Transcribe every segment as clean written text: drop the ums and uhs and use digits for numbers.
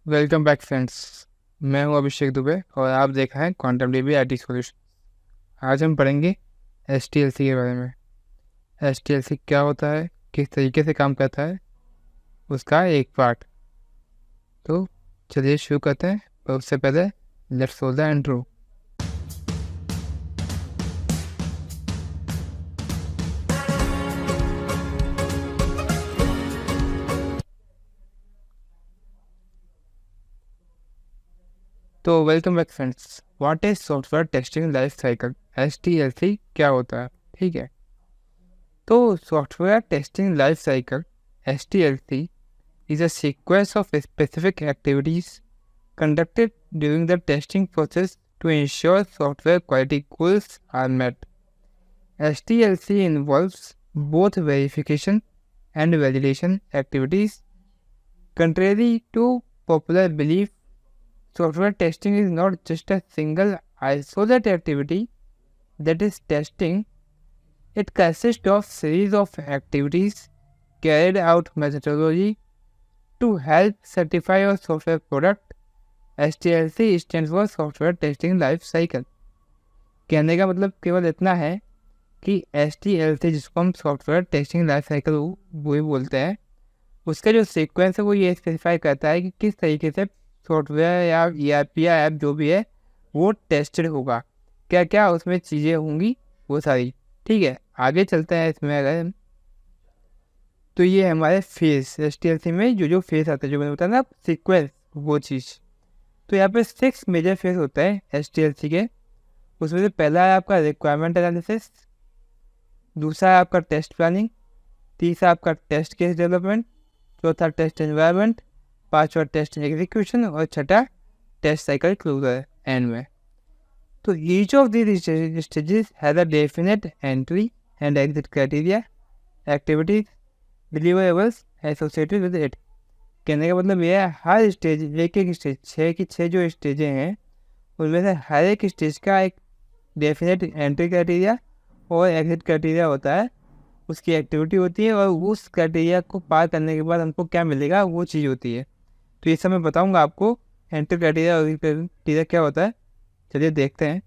Welcome back friends. मैं हूं अभिषेक दुबे और आप देख रहे हैं क्वांटम डीबी आईटी सॉल्यूशन। आज हम पढ़ेंगे एचटीएलसी के बारे में। एचटीएलसी क्या होता है, किस तरीके से काम करता है, उसका एक पार्ट। तो चलिए शुरू करते हैं, पर उससे पहले लेट्स सॉल्व द इंट्रो। तो welcome back friends. What is software testing life cycle, HTLC क्या होता है। ठीक है, तो software testing life cycle HTLC is a sequence of specific activities conducted during the testing process to ensure software quality goals are met. STLC involves both verification and validation activities. Contrary to popular belief, software testing is not just a single isolated activity that is testing. It consists of series of activities carried out methodology to help certify your software product. STLC stands for Software Testing Life Cycle। कहने का मतलब केवल इतना है कि STLC, जिसको हम software testing life cycle वो ही बोलते हैं, उसका जो सीक्वेंस है वो ये स्पेसिफाई करता है कि किस तरीके से सॉफ्टवेयर या ERP या ऐप जो भी है वो टेस्टेड होगा, क्या क्या उसमें चीज़ें होंगी वो सारी। ठीक है, आगे चलते हैं। इसमें अगर तो ये हमारे फेस एचटीएलसी में जो फेस आता है, जो मैंने बताया ना सीक्वेंस, वो चीज़। तो यहाँ पे 6 मेजर फेस होता है एचटीएलसी के। उसमें से पहला है आपका रिक्वायरमेंट एनालिसिस, दूसरा है आपका टेस्ट प्लानिंग, तीसरा आपका टेस्ट केस डेवलपमेंट, चौथा टेस्ट एनवायरनमेंट, पांचवा टेस्ट एग्जीक्यूशन और छठा टेस्ट साइकिल क्लोजर एंड में। तो each of these stages has a definite entry and exit criteria, activities, deliverables associated with it. कहने का मतलब ये है हर स्टेज, एक एक स्टेज, 6 की 6 जो स्टेजें हैं उनमें से हर एक स्टेज का एक डेफिनेट एंट्री क्राइटेरिया और एग्जिट क्राइटेरिया होता है, उसकी एक्टिविटी होती है और उस क्राइटेरिया को पार करने के बाद हमको क्या मिलेगा वो चीज़ होती है। तो ये सब मैं बताऊँगा आपको एंट्री क्राइटेरिया और एग्जिट क्राइटेरिया क्या होता है। चलिए देखते हैं।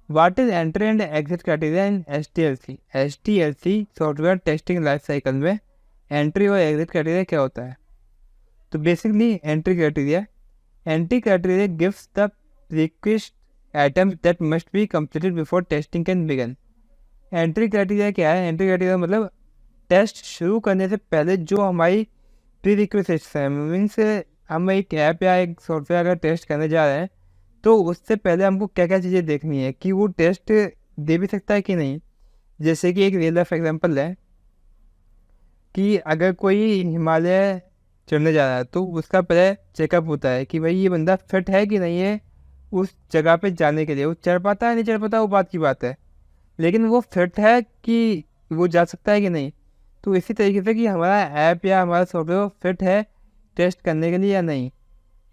What is entry and exit criteria in STLC? STLC software testing life cycle में एंट्री और एग्जिट क्राइटेरिया क्या होता है। तो basically entry criteria gives the request items that must be completed before testing can begin. Entry criteria क्या है? Entry criteria मतलब test शुरू करने से पहले जो हमारी प्री रिक्वेस्ट है, मीन्स हम एक ऐप या एक सॉफ्टवेयर अगर टेस्ट करने जा रहे हैं तो उससे पहले हमको क्या क्या चीज़ें देखनी है कि वो टेस्ट दे भी सकता है कि नहीं। जैसे कि एक रियल लाइफ एग्जांपल है कि अगर कोई हिमालय चढ़ने जा रहा है तो उसका पहले चेकअप होता है कि भाई ये बंदा फिट है कि नहीं है उस जगह पे जाने के लिए। वो चढ़ पाता है नहीं चढ़ पाता वो बात की बात है, लेकिन वो फिट है कि वो जा सकता है कि नहीं। तो इसी तरीके से कि हमारा ऐप या हमारा सॉफ्टवेयर फिट है टेस्ट करने के लिए या नहीं,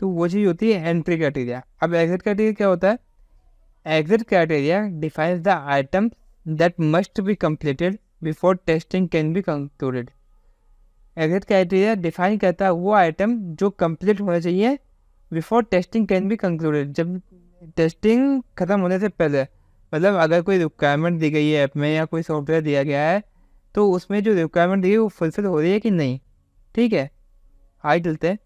तो वो चीज़ होती है एंट्री क्राइटेरिया। अब एग्जिट क्राइटेरिया क्या होता है? Exit criteria defines the item that must be completed before testing can be concluded. Exit criteria define करता है वो आइटम जो कंप्लीट होना चाहिए before testing can be concluded, जब टेस्टिंग ख़त्म होने से पहले। मतलब अगर कोई रिक्वायरमेंट दी गई है ऐप में या कोई सॉफ्टवेयर दिया गया है तो उसमें जो रिक्वायरमेंट दी है वो फुलफिल हो रही है कि नहीं। ठीक है, आगे चलते हैं।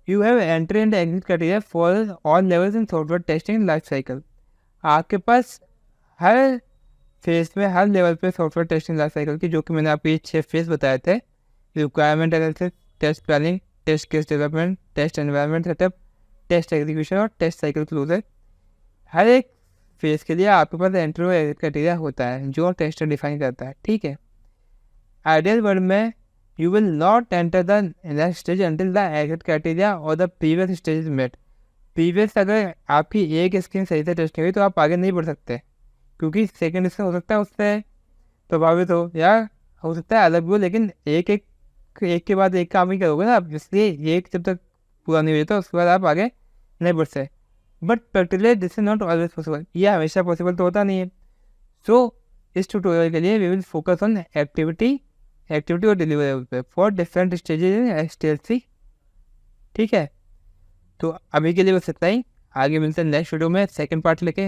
You have entry and exit criteria for all levels in software testing life cycle। आपके पास हर फेज में हर लेवल पे सॉफ्टवेयर टेस्टिंग लाइफ साइकिल की, जो कि मैंने आपको ये 6 फेज बताए थे, requirement analysis, test planning, test case development, test environment setup, test execution और टेस्ट साइकिल क्लोजर। हर एक फेज के लिए आपके पास एंट्री और एग्जिट क्राइटेरिया होता है जो टेस्टर डिफाइन करता है। ठीक है, आइडियल वर्ल्ड में you will not enter the next stage until the exit criteria or the previous stage is met। previous अगर आपकी एक स्क्रीन सही से टेस्ट नहीं हुई तो आप आगे नहीं बढ़ सकते, क्योंकि सेकंड स्क्रीन हो सकता है उससे प्रभावित हो या हो सकता है अलग भी हो, लेकिन एक के बाद एक काम ही करोगे ना आप, इसलिए एक जब तक पूरा नहीं हुई तो उसके बाद आप आगे नहीं बढ़ सकते। But practically this is not always possible, ये हमेशा पॉसिबल तो होता नहीं है। सो इस ट्यूटोरियल के लिए we will focus on activity और डिलीवरेबल पे for different stages in STLC. ठीक है, तो अभी के लिए बस इतना ही। आगे मिलते हैं नेक्स्ट वीडियो में सेकंड पार्ट लेके।